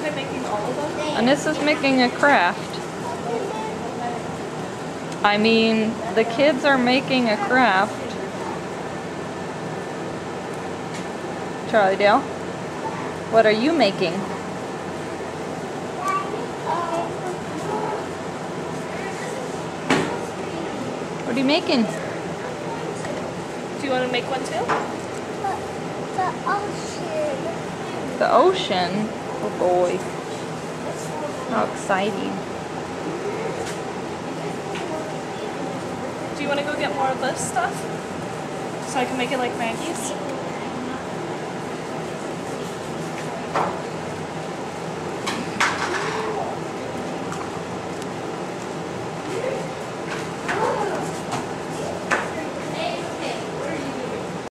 try making all of them? Anissa's making a craft. I mean, the kids are making a craft. Charlie Dale, what are you making? What are you making? Do you want to make one too? The ocean. The ocean? Oh boy. How exciting. Do you want to go get more of this stuff? So I can make it like Maggie's?